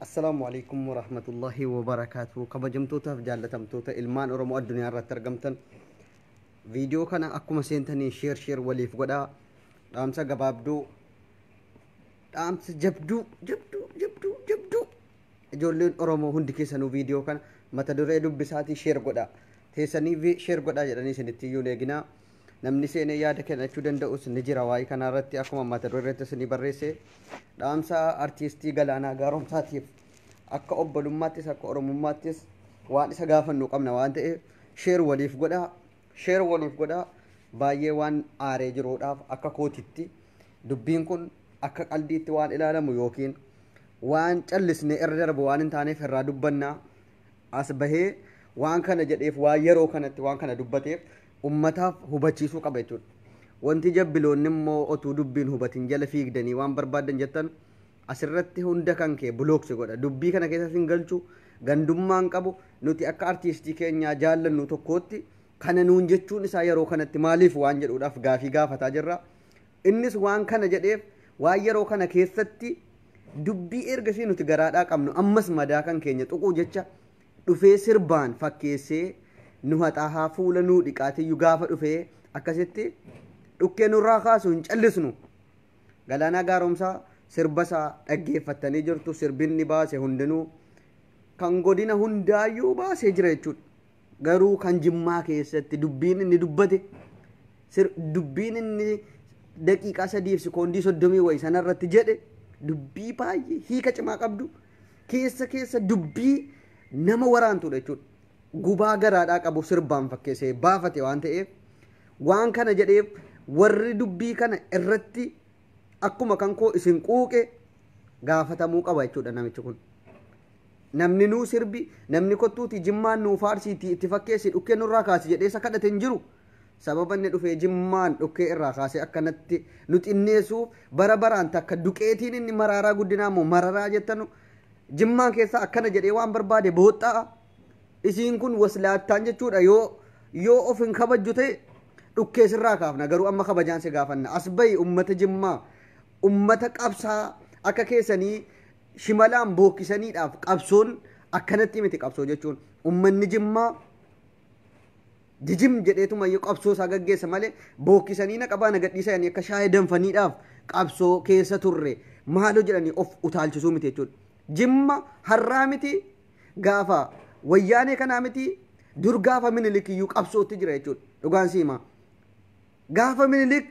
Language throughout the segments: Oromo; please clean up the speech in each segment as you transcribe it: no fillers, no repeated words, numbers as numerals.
السلام عليكم ورحمة الله وبركاته كبجمتوتا جالتمتوتا إلمان أورمو الدنيا رترقمتن فيديو كان أكما سينتني شير وليف قدا دامسا قبابدو دامسا جبدو جولين أورمو هندي كيسانو فيديو كان متى دريدو بساتي شير قدا تيساني في شير قدا جداني سنتيو لغنا namni seenee yaada kennachuu danda'us ni jira waa'ee kana irratti akkuma mata duree irratti isin barreesse dhaamsa artiistii Galaanaa Gaaromsaatiif akka obbolummaattis akka oromummaattis waan isa gaafannu qabna waan ta'eef sheer waliif godha baay'ee waan aaree jiruudhaaf akka kootitti dubbiin kun akka qalbiitti waan ilaalamu yookiin waan callisne irra darbu waan hin taaneef irraa dubbannaa as bahee waan kana jedheef waan yeroo kanatti waan kana dubbateef ummataaf hubachiisuu qaba jechuudha. Wanti jabbiloonni immoo otuu dubbiin hubatin jala fiigdanii waan barbaadan jettan asirratti hunda kan kee bulooksi godha. Dubbii kana keessa hin galchu gandummaan qabu nuti akka artiistii keenyaa jaallannu tokkootti kana nuun jechuun isaa yeroo kanatti maaliif waan jedhuudhaaf gaafii gaafataa jirra. Innis waan kana jedheef waan yeroo kana keessatti dubbii ergasii nuti garaadhaa qabnu ammas madaa kan keenya tuquu jecha dhufee sirbaan fakkeessee nu haxaahaa fuula nuu dhiqaatiyyuu gaafa dhufee akkasitti dhukkee nurraa kaasu hin callisnu. Galaanaa Gaaromsaa sirbasaa dhaggeeffattanii jirtu sirbinni baase hundinuu kan godina hundaayyuu baasee jira jechuudha. Garuu kan Jimmaa keessatti dubbiin inni dubbate dubbiin inni daqiiqaa 3 sekoondii 30 wayi sanarratti jedhe dubbii baay'ee hiika cimaa qabdu keessa dubbii nama waraantudha jechuudha. Gubaa garaadhaa qabu sirbaan fakkeessee baafate waan ta'eef waan kana jedheef warri dubbii kana irratti akkuma kan koo isin quuqe gaafatamuu qaba jechuudha namichi kun. Namni nuu sirbi namni kottuuti Jimmaan nuu faarsiitii itti fakkeessi dhukkee nurraa kaasi jedhee isa kadhate hin jiru. Sababa inni dhufee Jimmaan dhukkee irraa kaasee akkanatti nu xinneessuuf bara baraan takka duqeetiin inni maraaraa guddinaa moo mararaa jettanu Jimmaan keessaa akkana jedhee waan barbaade booxxaa. Isiin kun waslaattaan jechuudha yoo of hin kabajju ta'e dhukkee sirraa kaafna garuu amma kabajaan si gaafanna as bahi ummata Jimmaa ummata qabsaa akka keessanii shimalaan bookkisaniidhaaf qabsoon akkanatti miti qabsoo jechuun ummanni Jimmaa jijim jedheetuma yoo qabsoo isaa gaggeessa malee bookkisanii na qabaa na gadhiisanii akka shaayii danfaniidhaaf qabsoo keessa turre maaloo jedhanii of utaalchisuu miti jechuudha. Jimma har'aa miti gaafa wayyaanee kanaa miti dur gaafa Minilik iyyuu qabsootti jira jechuudha. Dhugaan siima gaafa Minilik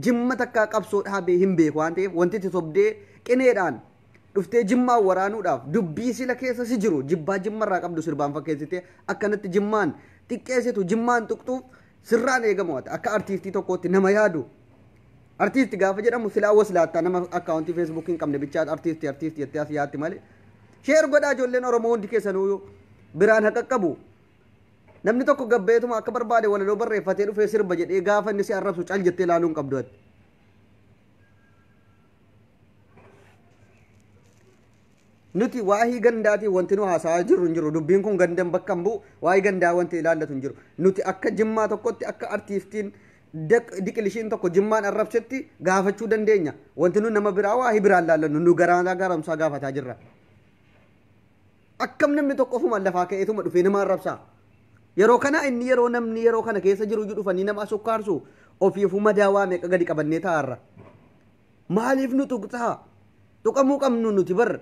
Jimma takkaa qabsoo dhaabee hin beeku waan ta'eef wanti itti sobdee qineedhaan dhuftee Jimmaa waraanuudhaaf dubbii sila keessa si jiru jibbaa Jimmarraa qabdu sirbaan fakkeessitee akkanatti Jimmaan xiqqeessitu Jimmaan tuqxuuf sirraan eegamu akka artiistii tokkootti nama yaadu. Artiistii gaafa jedhamu silaa waslaattaa nama akkaawuntii feesbuukii hin qabne bichaa artiistii jettee as yaatti malee. Sheer godhaa ijoolleen Oromoo hundi keessanuu biraan haqa qabu. Namni tokko gabbeetuma akka barbaade walaloo barreeffatee dhufee sirba jedhee gaafa inni si arrabsu cal jettee ilaaluu hin qabdu ati. Nuti waa'ee gandaatiin wanti nu haasa'aa jirru hin jiru. Dubbiin kun gandaan bakka hin bu'u waa'ee gandaa wanti ilaallatu hin jiru. Nuti akka Jimmaa tokkotti akka artiistiin diqilishiin tokko Jimmaan arrabsetti gaafachuu dandeenya. Wanti nu nama biraa waa'ee biraan laallannu nu Galaanaa Gaaromsaa gaafataa jirra. Akkam namni tokko ofuma lafaa ka'eetuma dhufee nama arrabsaa. Yeroo kana inni namni yeroo kana keessa jiru dhufanii nama sukkaarsu ofiifuu madaawaa meeqa gadi qabannee taa'arra. Maaliif nu tuqxaa? Tuqamuu qabnu nuti bar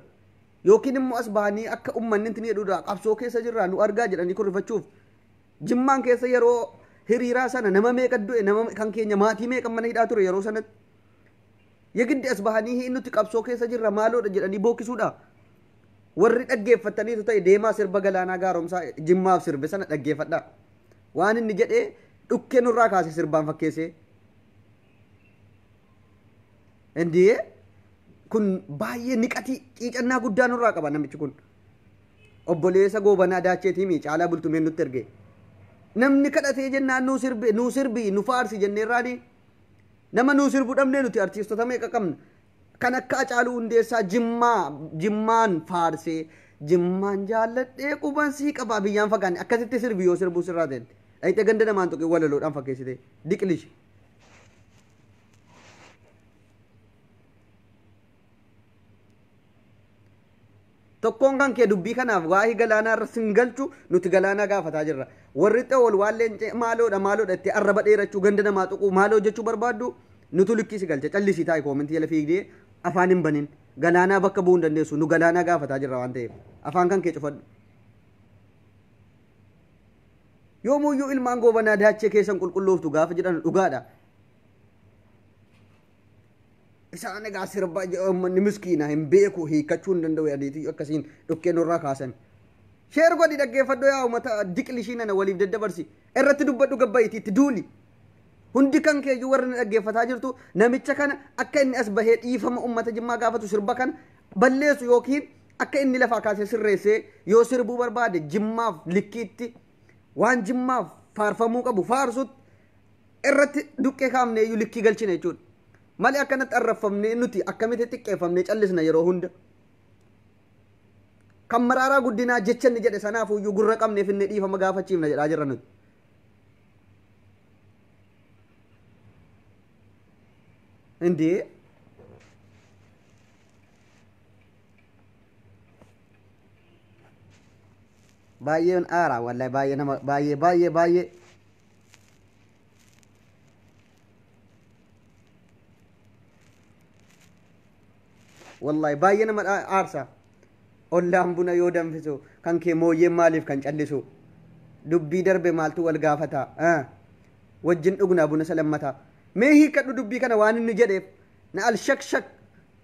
yookiin immoo as bahanii akka uummanni inni jedhudha qabsoo keessa jirra nu argaa jedhanii kurrifachuuf. Jimmaan keessa yeroo hiriiraa sana nama meeqa du'e nama kan keenya maatii meeqa mana hidhaa ture yeroo sanatti. Yegiddi as bahanii nuti qabsoo keessa jirra maaloodha jedhanii bookkisuudha. Warri dhaggeeffataniitu ta'e deemaa sirba Galaanaa Gaaromsaa Jimmaaf sirbe sana dhaggeeffadha. Waan inni jedhee dhukkee nurraa kaase sirbaan fakkeessee. Indiyee kun baay'ee niqatii qiicannaa guddaa nurraa qaba namichi kun. Obboleessa Goobanaa Daacheetii Caalaa Bultumeen nutti erge. Namni kadhatee jennaan nuu sirbi nu faarsi jenneerraani. Nama nuu sirbu dhabnee nuti artiistota meeqa qabna. Kan akka Hacaaluu Hundeessaa Jimmaan faarsee Jimmaan jaalladhee qubansii qabaa biyyaan fagaanne akkasitti sirbi yoo sirbuu sirraa ta'e dhayite ganda namaan tuqee walaloodhaan fakkeessite diqilish. tokkoon kan kee dubbii kanaaf waa'ee galaanaa irra singalchu nuti galaanaa gaafataa jirra warri xeewol waalleen maaloodha itti arraba dheerachuu ganda namaa tuquu maal hojjechuu barbaaddu nutu likkii si galcha callisii taa'e koomentii jala fiigdee afaan hin banin galaanaa bakka bu'uu hin dandeessu nu galaanaa gaafataa jirra waan ta'eef afaan kan kee cufadhu yoomuyyuu ilmaan goobanaa daachee keessan qulqullooftu gaafa jedhan dhugaadha isaan egaa sirba uummanni miskiina hin beeku hiikkachuu hin danda'u adiitii akkasiin dhukkee nurraa kaasan sheer godhi dhaggeeffadhu yaa uummata diqlishii nana waliif daddabarsi irratti dubbadhu gabba'itii itti duuli hundi kan keeyyuu warra dhaggeeffataa jirtu namicha kana akka inni as bahee dhiifama uummata jimmaa gaafatu sirba kana balleessu yookiin akka inni lafaa kaasee sirreessee yoo sirbuu barbaade jimmaaf likkiitti waan jimmaaf faarfamuu qabu faarsut irratti duqqee kaafnee iyyuu likkii galchina jechuudha malee akkanatti arraffamnee nuti akkamitti xiqqeeffamnee callisna yeroo hunda kan maraaraa guddinaa jecha inni jedhe sanaafuu iyyuu gurra qabneef inni dhiifama gaafachiifna jedhaa jirra nuti indee baay'een aaraa wallahi baay'ee nama baay'ee wallahi baay'ee nama aarsa ollaan buna yoo danfisu kan kee mooyyeen maaliif kan callisu dubbii darbe maaltu wal gaafata wajjin dhugnaa buna salammata mee hiikadhu dubbii kana waan inni jedheef na al shak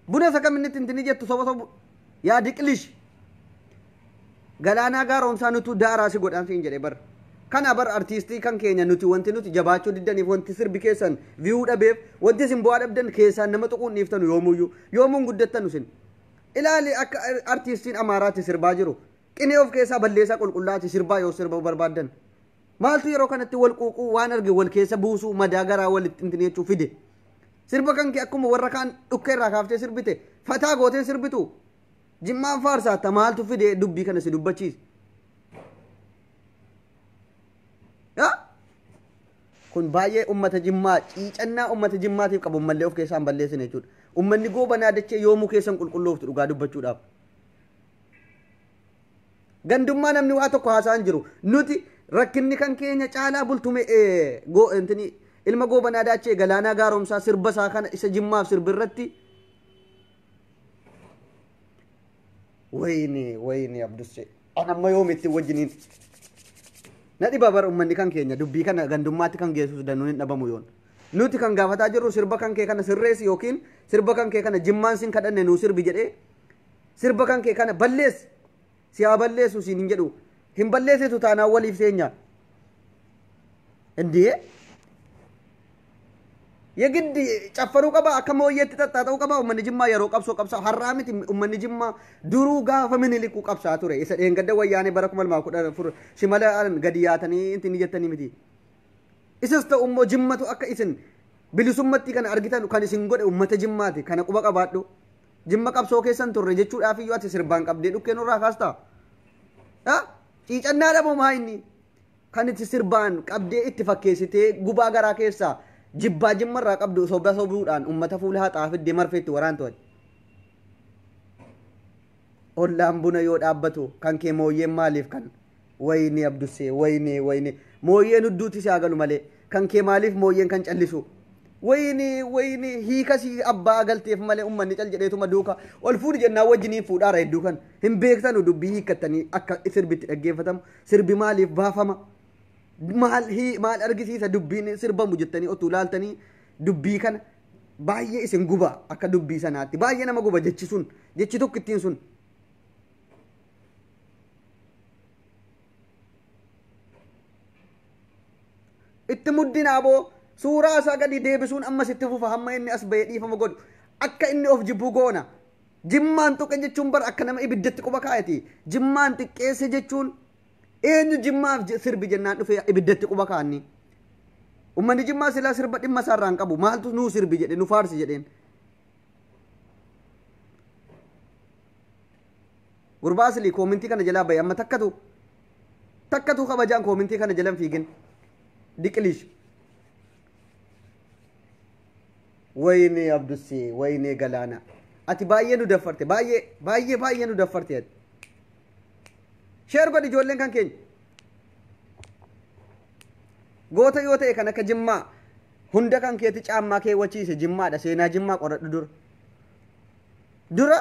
buna isa kaminnitti intini jettu soba yaa diqlish galaanaa gaaromsaa nutu daaraa si godhaan siin jedhe bar kana bar artiistii kan keenya nuti wanti nuti jabaachuu diddaniif wanti sirbi keessan viyuu dhabeef wanti isin bu'aa dhabdan keessaan nama tuquun dhiiftanu yoomuun guddattanu sin ilaali akka artiistiin amaaraatti sirbaa jiru qinee of keessaa balleessaa qulqullaati sirbaa yoo sirba barbaaddan maaltu yeroo kanatti wal quuquu waan arge wal keessa buusuu madaa garaa walitti intini jechuu fide sirba kan kee akkuma warra kaan dhukkee irraa kaaftee sirbite fataa gootee sirbitu jimmaan faarsaata maaltu fide dubbii kana si dubbachiis kun baay'ee ummata jimmaa ciicannaa ummata jimmaatiif qabu mallee of keessaan balleessine jechuudha ummanni goobanaa dachee yoomuu keessan qulqullooftu dhugaa dubbachuudhaaf gandummaa namni waa tokko haasaan jiru nuti rakkinni kan keenya caalaa bultume intini ilma goobanaa dachee galaanaa gaaromsaa sirba isaa kana isa jimmaaf sirbirratti wayni abdusse anamma yoomitti wajjiniin na dhiba bar ummanni kan keenya dubbii kana gandummaatti kan geessus danuun hin dhabamu yoon nuti kan gaafataa jirru sirba kan kee kana sirreessi yookiin sirba kan kee kana jimmaan sin kadhanne nuu sirbi jedhee sirba kan kee kana balleessi si haa balleessu siin hin jedhu hin balleessitu taanaan waliif seenya indee የግድ ጨፈሩ ቀባ አከመውየት ተጣጣው ቀባ ኡመን ጅማ የሮ ቀብሶ ቀብሳ ሐራሚት ኡመን ጅማ ዱሩ ጋፈ ምን ሊቁ ቀብሳ ቱሬ እሰደን ገደ ወያኔ በረኩመል ማኩዳ ፍር ሽመለ አን ገዲያተኒ እንትን ይጀተኒ ሚቲ ኢሰስተ ኡሞ ጅመቱ አከ ኢስን ቢልሱመቲ ከነ አርጊተን ከነ ሲንጎደ ኡመተ ጅማቲ ከነ ቁበ ቀባዱ ጅማ ቀብሶ ከሰን ቱሬ ጀቹ ዳፊዩ አት ሲርባን ቀብዴ ዱከ ኑራ ካስታ ጪጨና ደሞ ማይኒ ከነ ሲርባን ቀብዴ ኢትፈከሲቴ ጉባ ገራ ከሳ jibbaa jimmarraa qabdu sobuudhaan ummata fuula haxaafidde marfeetti waraantoon ollaan buna yoo dhaabbatu kan kee mooyyeen maaliif kan wayni abdussee wayni mooyyeen hudduutti si agalu malee kan kee maaliif mooyyeen kan callisu wayni hiikasii abbaa galteef malee ummanni cal jedheetuma duuka ol fuudhi jennaa wajjiniin fuudhaara hedduu kan hin beektanu dubbii hiikkattanii akka sirbitti dhaggeeffatamu sirbi maaliif baafama maal argisiisa dubbiin sirbamu jettanii otuu laaltanii dubbii kana baay'ee isin guba akka dubbii sanaatti baay'ee nama guba jechi sun jechi tokko ittiin sun itti muddinaaboo suuraa isaa gadi deebisuun ammas itti fufa hamma inni as bahee dhiifama godhu akka inni of jibbu goona jimmaan tuqe jechuun bar akka nama ibiddatti quba kaayati jimmaan xiqqeesse jechuun eenyu jimmaaf sirbi jennaan dhufe ibiddatti quba kaanni ummanni jimmaa silaa sirba dhimma isaarraan qabu maaltu nuu sirbi jedhe nu faarsi jedheen gurbaasli koomintii kana jalaa bahe amma takkatu kabajaan koomintii kana jalan fiigin diqilish wayne abdusi wayne galaana ati baay'ee nu daffarte baay'ee nu daffarte sheer godhi ijoolleen kan keenya goota yoo ta'e kan akka jimmaa hunda kan keetti caammaa keewwachiise jimmaadha seenaa jimmaa qoradhu dura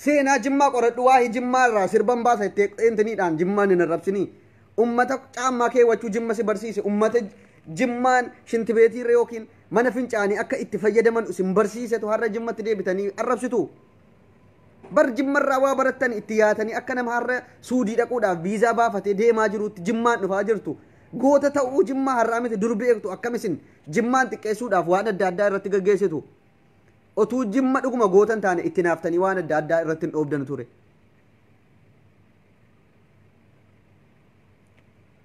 seenaa jimmaa qoradhu waa'ee jimmaa irraa sirban baasa itti entiniidhaan jimmaan hin arrabsinii ummata caammaa keewwachuu jimma si barsiise ummata jimmaan shintibeetii irra yookiin mana fincaanii akka itti fayyadaman isin barsiisetu har'a jimmatti deebitanii arrabsitu bar jimmarraa waa barattan itti yaatanii akka nama har'a suudii dhaquudhaaf viizaa baafatee deemaa jirutti jimmaan dhufaa jirtu goota ta'uu jimmaa har'aa miti dur beektu akkam isin jimmaan xiqqeessuudhaaf waan adda addaa irratti gaggeessitu otuu jimma dhuguma gootan taane itti naaftanii waan adda addaa irratti hin dhoobdan ture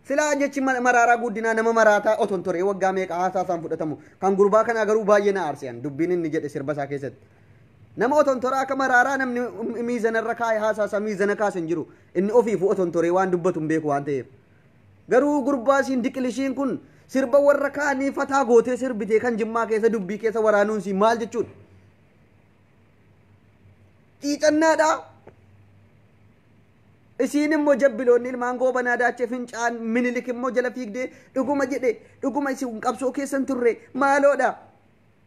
silaa jechi maraaraa guddinaa nama maraataa oton ture waggaa meeqa haasaasaan fudhatamu kan gurbaa kanaa garuu baay'ee na aarsiyan dubbiin inni jedhe sirba isaa keessatti nama oton tora akka maraaraa namni miizanarra kaa'e haasaasaa miizana kaasan jiru inni ofiifu oton ture waan dubbatu hin beeku waan ta'eef garuu gurbaasiin diqilishiin kun sirba warra kaanii fataa gootee sirbitee kan jimmaa keessa dubbii keessa waraanuun si maal jechuudha xiixannaadha isiin immoo jabbiloonni ilmaan goobanaa daachee fincaan minilik immoo jala fiigdee dhuguma isin qabsoo keessan turre maaloodha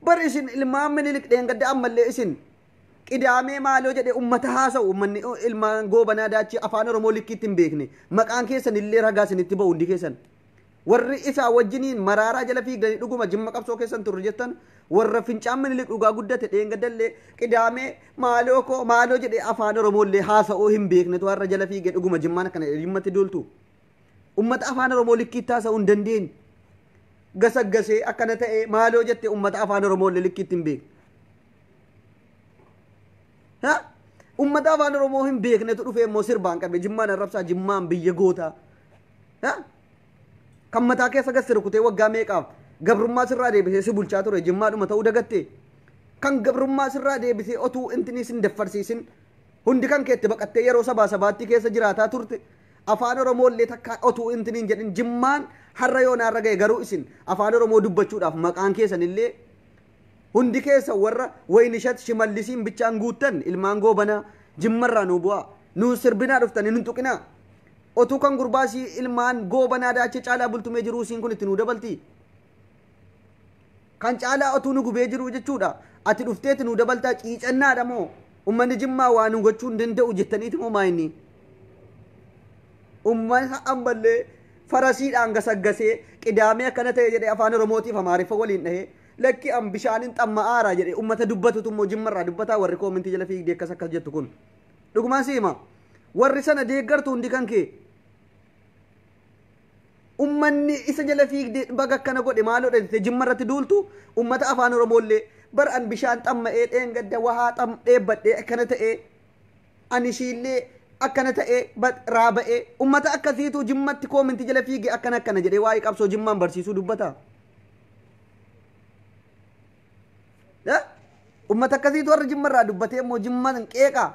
bar isin ilmaan minilik dheengadda ammallee isin qidaamee maaloo jedhe ummata haasa'u ummanni ilmaan goobanaa daachee afaan oromoo likkiitti hin beekne maqaan keessan illee ragaa isinitti ba'u hundi keessan warri isaa wajjiniin maraaraa jala fiigdanii dhuguma jimma qabsoo keessan turre jettan warra fincaan minilik dhugaa guddate dheengaddallee qidaamee maaloo jedhe afaan oromoollee haasa'uu hin beeknetu har'a jala fiigee dhuguma jimmaan akkana jimmatti duultu ummata afaan oromoo likkiitti haasa'uu hin dandeenye gasaggasee akkana ta'e maaloo jette ummata afaan oromoollee likkiitti hin beekne ummata afaan oromoo hin beeknetu dhufee immoo sirbaan qabe jimmaan arrabsaa jimmaan biyya gootaa kan mataa keessa gas rukutee waggaa meeqaaf gabrummaa sirraa deebisee si bulchaa ture jimmaadhuma ta'uu dagatte kan gabrummaa sirraa deebisee otuu intiniis hin daffarsiisin hundi kan keetti baqattee yeroo sabaatti keessa jiraataa turte afaan oromoollee takka otuu intiniin jedhin jimmaan har'a yoo naarra ga'e garuu isin afaan oromoo dubbachuudhaaf maqaan keessan illee hundi keessa warra waynishat shimallisiin bichaan guuttan ilmaan goobanaa jimmarraa nu bu'aa nu sirbinaa dhuftanii nu tuqinaa otuu kan gurbaasii ilmaan goobanaa daachee caalaa bultumee jiru siin kun itti nu dabalti kan caalaa otuu nu gubee jiru jechuudha ati dhufteeti nu dabaltaa qiicannaadha moo ummanni jimmaa waa nu gochuu hin danda'u jettaniiti moo maayinni ummata ammallee farasiidhaan gasaggasee qidaamee akkana ta'e jedhe afaan oromootiif amaariffa waliin dhahee lakki an bishaaniin xamma'aaraa jedhe ummata dubbatutu immoo jimmarraa dubbataa warri koomintii jala fiigdee akkas jettu kun dhugumaan siima warri sana deeggartu hundi kan kee ummanni isa jala fiigdee baga akkana godhe maaloo dhalite jimmarratti duultu ummata afaan oromoollee bar an bishaan xamma'ee dheengadda wahaa dheebbadhee akkana ta'ee an ishiillee akkana ta'ee raaba'ee ummata akkasiitu jimmatti koominti jala fiigee akkana jedhee waa'ee qabsoo jimmaan barsiisuu dubbata ummata akkasiitu warra jimmarraa dubbatee immoo jimmaan qeeqa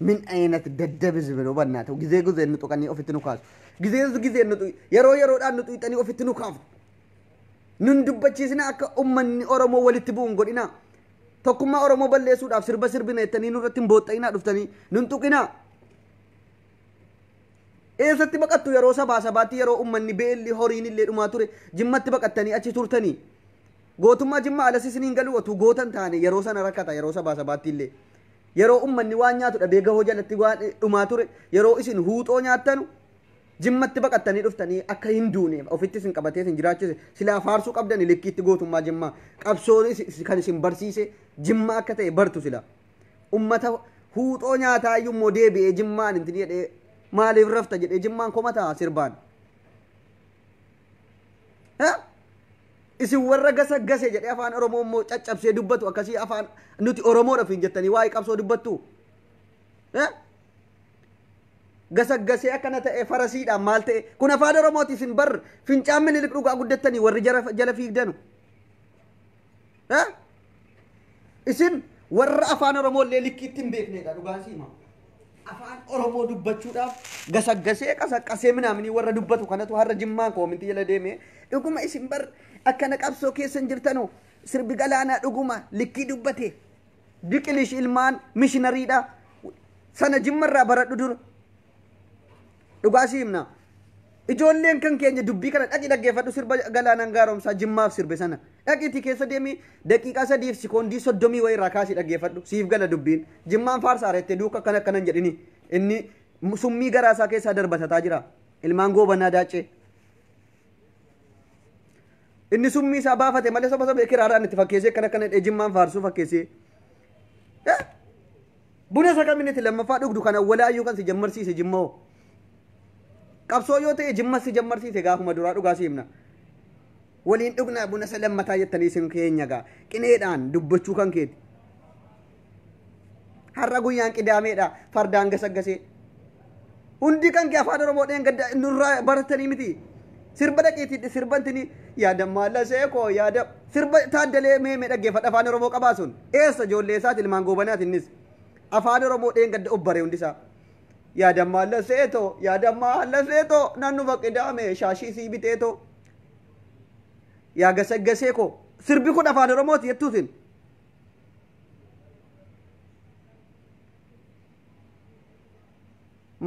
من أين تدبز بلو بناته وجزء جزء نتو كاني أوفيت نوكاس جزء نتو يرو دان نتو يتاني أوفيت نوكاف نندبتشيسنا أك أمني أورمو ولتبون قولنا تكما أورمو بالليسود أفسر بسر بنا يتاني نورتين بوتاينا دفتاني ننتو كنا إيه ستبقى يرو سباتي يرو أمني بيلي هوريني اللي أماتوري جمّت تبقى تاني أشي تورتاني قوتما جمّا على سيسنين قالوا وتو قوتان تاني يرو سانا ركاتا يرو سباتي اللي yeroo ummanni waan nyaatu dhabee gahoo jalatti waan dhumaa ture yeroo isin huuxoo nyaattanu jimmatti baqattanii dhuftanii akka hin duune ofitti isin qabatee isin jiraachise silaa faarsuu qabdani likkiitti gootummaa jimmaa qabsoon kan isin barsiise jimmaa akka ta'e bartu sila ummata huuxoo nyaataa iyyuu immoo deebi'ee jimmaan inti jedhee maaliif rafta jedhee jimmaan komataa sirbaan isin warra gasaggasee jedhee afaan oromoo immoo caccabsee dubbatu akkasii afaan nuti oromoodhaaf hin jettanii waa'ee qabsoo dubbattu gasaggasee akkana ta'e farasiidhaan maal ta'e kun afaan oromooti isin bar fincaan minilik dhugaa guddattanii warri jala fiigdanu isin warra afaan oromoollee likkiitti hin beeknedha dhugaasiima afaan oromoo dubbachuudhaaf gasaggasee qasaqqasee minaamini warra dubbatu kanatu har'a jimmaan koomintii jala deeme dhuguma isin bar akkana qabsoo keessan jirtanu sirbi galaanaa dhuguma likkii dubbate diqilish ilmaan mishinariidha sana jimmarraa baradhu dur dhugaasii himna ijoolleen kan keenya dubbii kana dhaqi dhaggeeffadhu sirba galaanaan gaaromsaa jimmaaf sirbe sana dhaqiitii keessa deemi daqiiqaa 3 sekoondii 30 wayirraa kaasii dhaggeeffadhu siif gala dubbiin jimmaan faarsaarette duuka kan akkanan jedhini inni summii garaasaa keessaa darbatataa jira ilmaan goobanaa daacee inni summii isaa baafate malee soba soba kiraaraan itti fakkeessee kan akkana jimmaan faarsuu fakkeessee buna sakaminiti lammaffaa dhugdu kana walaayyuu kan si jammarsiise jimmoo qabsoo yoo ta'e jimma si jammarsiise gaafuma duraa dhugaa si himna waliin dhugnaa buna sa lammataa jettanii isin keenya gaa qineedhaan dubbachuu kan keeti har'a guyyaan qidaameedha fardaan gasaggasee hundi kan kee afaan oromoodhaan gadda nurraa baratanii miti sirba dhaqeetii sirbantini yaada maalasee koo yaada sirba taaddalee meemee dhaggeeffadha afaan oromoo qabaa sun eessa ijoollee isaati ilmaan goobanaati innis afaan oromoodhaan gadda obbare hundisaa yaada maalasee too nannu baqidaame shaashii sii bitee too yaa gasaggasee koo sirbi kun afaan oromooti jettuusin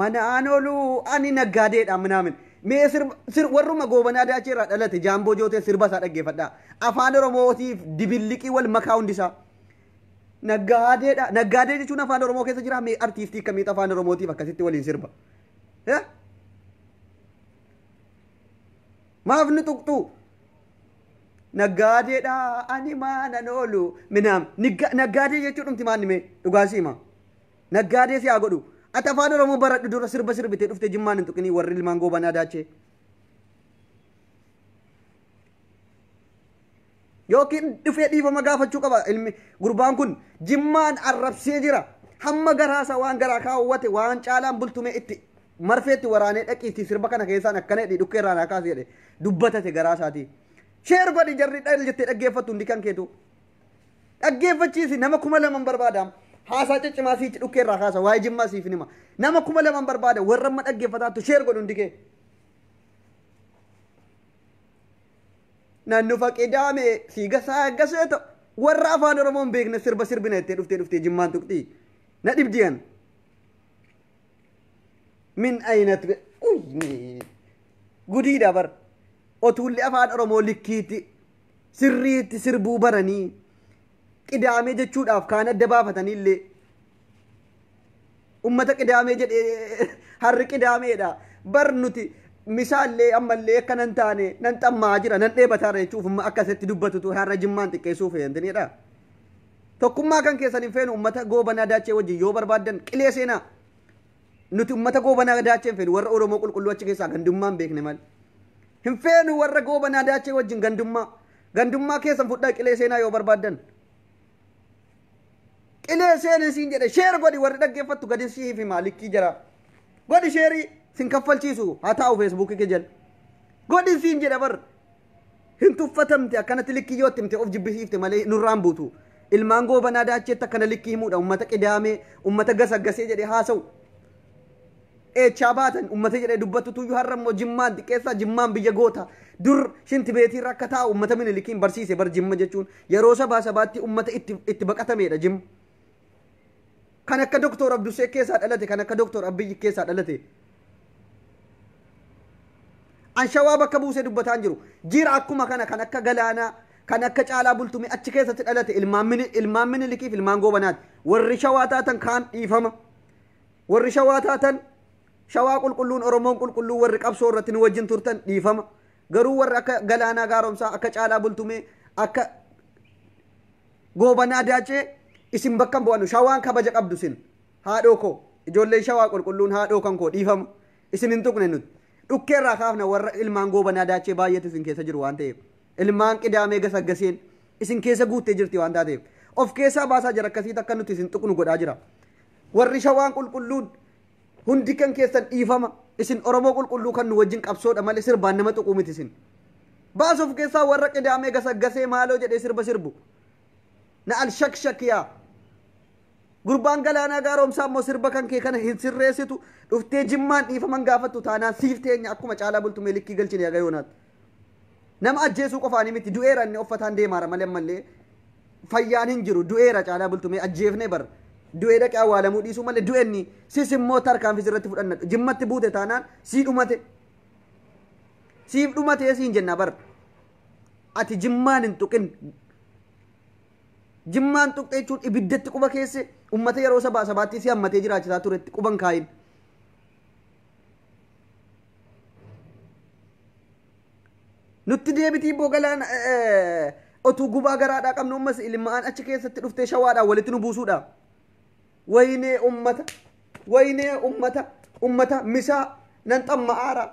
mana aanolu ani naggaadeedha minaamin mee warruma goobanaa daachee irraa dhalate jaamboo jootee sirba isaa dhaggeeffadha afaan oromootiif dibilliqii wal makaa hundisaa naggaadeedha naggaadee jechuun afaan oromoo keessa jira mee artiistii kamiit afaan oromootiif akkasitti waliin sirba maaf ni tuqxu naggaadeedha ani maanan oolu minaam naggaadee jechuun dhumti maanni mee dhugaasiima naggaadee si haa godhu ati afaan oromoo baradhu dura sirba sirbitee dhufte jimmaan hin tuqinii warri ilmaan goobanaa daachee yookiin dhufee dhiifama gaafachuu qaba ilmi gurbaan kun jimmaan arrabsee jira hamma garaasa waan garaa kaawwate waan caalaan bultume itti marfeetti waraanee dhaqiitii sirba kana keessaan akkana jedhi dhukkee irraa naa kaase jedhe dubbatate garaasaati sheer godhi jarri dhal jettee dhaggeeffattu hundi kan keetu dhaggeeffachiisi nama 2,000 barbaadaam haasaa ciccimaa siichi dhukkee irraa kaasa waa'ee jimmaa siif nima nama 2,000 barbaada warra amma dhaggeeffataattu sheer godhu hundi kee nannu faqidaame siiga saaggasee ta'u warra afaan oromoon beekne sirba sirbina jettee dhuftee jimmaan tuqxii na dhibdiyan min aynat gudiidha bar otuullee afaan oromoo likkiitti sirriitti sirbuu baranii qidaamee jechuudhaaf kaan adda baafataniillee ummata qidaamee jedhee harri qidaameedha bar nuti misaallee ammallee akka nan taane nan xammaa jira nan dheebataarra jechuuf akkasitti dubbatutu har'a jimmaan xiqqeessuu fe'antanidha tokkummaa kan keessan hin feenu ummata goobanaa daachee wajjin yoo barbaaddan qilee seenaa nuti ummata goobanaa daachee hin feenu warra oromoo qulqulluu achi keessaa gandummaan beekne mal hin feenu warra goobanaa daachee wajjin gandummaa keessan fudhaa qilee seenaa yoo barbaaddan qilee seenaa siin jedhe sheer godhi warri dhaggeeffattu gadi siif himaa likkii jira godhi sheerii sin kaffalchiisu haa taa'u feesbuukii kee jala godhi siin jedha bar hin tuffatamte akkanatti likkii yoo timte of jibbisiifte malee nurraan buutu ilmaan goobanaa daacheetti akkana likkii himuudha ummata qidaamee ummata gasaggasee jedhe haasa'u eechaa baatan ummata jedhe dubbatutuyyuu har'a immoo jimmaan xiqqeessaa jimmaan biyya goota dur shinti beetiirra akka taa'u ummata minilikiin barsiise bar jimma jechuun yeroo sabaatti ummata itti baqatameedha jimma kan akka doktor Abdusee keessaa dhalate kan akka doktor Abiyyi keessaa dhalate anshawaa bakka buusee dubbataan jiru jira akkuma kana kan akka galaanaa kan akka caalaa bultume achi keessatti dhalate ilmaan minilikiif ilmaan goobanaati warri shawaa taatan kaan dhiifama warri shawaa taatan shawaa qulqulluun oromoon qulqulluu warri qabsoo irratti nu wajjin turtan dhiifama garuu warri akka galaanaa gaaromsaa akka caalaa bultume akka goobanaa daachee isin bakka bu'anu shawaan kabaja qabdu sin haadhoo koo ijoolleen shawaa qulqulluun haadhoo kan koo dhiifama isin hin tuqne nuti dhukkeerraa kaafna warra ilmaan goobanaa daachee baay'eetu isin keessa jiru waan ta'eef ilmaan qidaamee gasaggaseen isin keessa guuttee jirti waan taateef of keessaa baasaa jira akkasiit akka nuti isin tuqnu godhaa jira warri shawaan qulqulluun hundi kan keessan dhiifama isin oromoo qulqulluu kan nu wajjin qabsoodha malee sirbaan nama tuquu miti isin baas of keessaa warra qidaamee gasaggasee maaloo jedhee sirba sirbu na alshakshakyaa gurbaan galaanaa gaaromsaa immoo sirba kan kee kana hin sirreessitu dhuftee jimmaan dhiifaman gaafattu taanaan siif teenya akkuma caalaa bultumee likkii galchine aga yoonaat nama ajjeesuu qofaanii miti du'eera inni uffataan deemaara malee ammallee fayyaan hin jiru du'eera caalaa bultumee ajjeefnee bar du'ee dhaqee awwaalamuu dhiisuu malee du'enni sis immoo tarkaanfis irratti fudhanna jimmatti buute taanaan sii dhumate siif dhumatee siin jenna bar ati jimmaan hin tuqin jimmaan tuqxee jechuun ibiddatti quba keesse ummata yeroo sabaatti si hammatee jiraachisaa turetti quban kaayin nutti deebitii bogalaan otuu gubaa garaadhaa qabnu ummas ilmaan achi keessatti dhuftee shawaadhaan walitti nu buusuudha waynee ummata misaa nan xamma'aara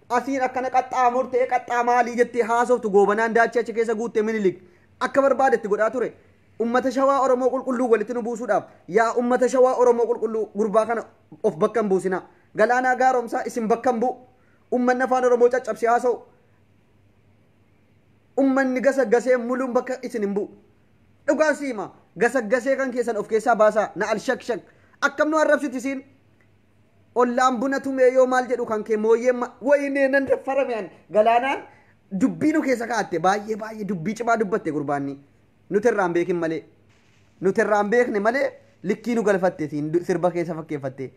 asiin akkana qaxxaamurtee qaxxaa maalii jettee haasoftu goobanaan daachii achi keessa guuttee minilik akka barbaadetti godhaa ture ummata shawaa oromoo qulqulluu walitti nu buusuudhaaf yaa ummata shawaa oromoo qulqulluu gurbaa kana of bakka hin buusina galaanaa gaaromsaa isin bakka hin bu'u ummanni afaan oromoo caccabsee haasa'u ummanni gasaggasee muluun bakka isin hin bu'u dhugaan siima gasaggasee kan keessan of keessaa baasaa na alshakshak akkam nu arrabsiti isiin ollaan buna tumee yoo maal jedhu kan kee mooyyee waynee nan farameen galaanaan dubbii nu keessa kaa'atte baay'ee dubbii cimaa dubbatte gurbaanni nuti irraan beekne malee likkii nu galfatte sirba keessa fakkeeffatte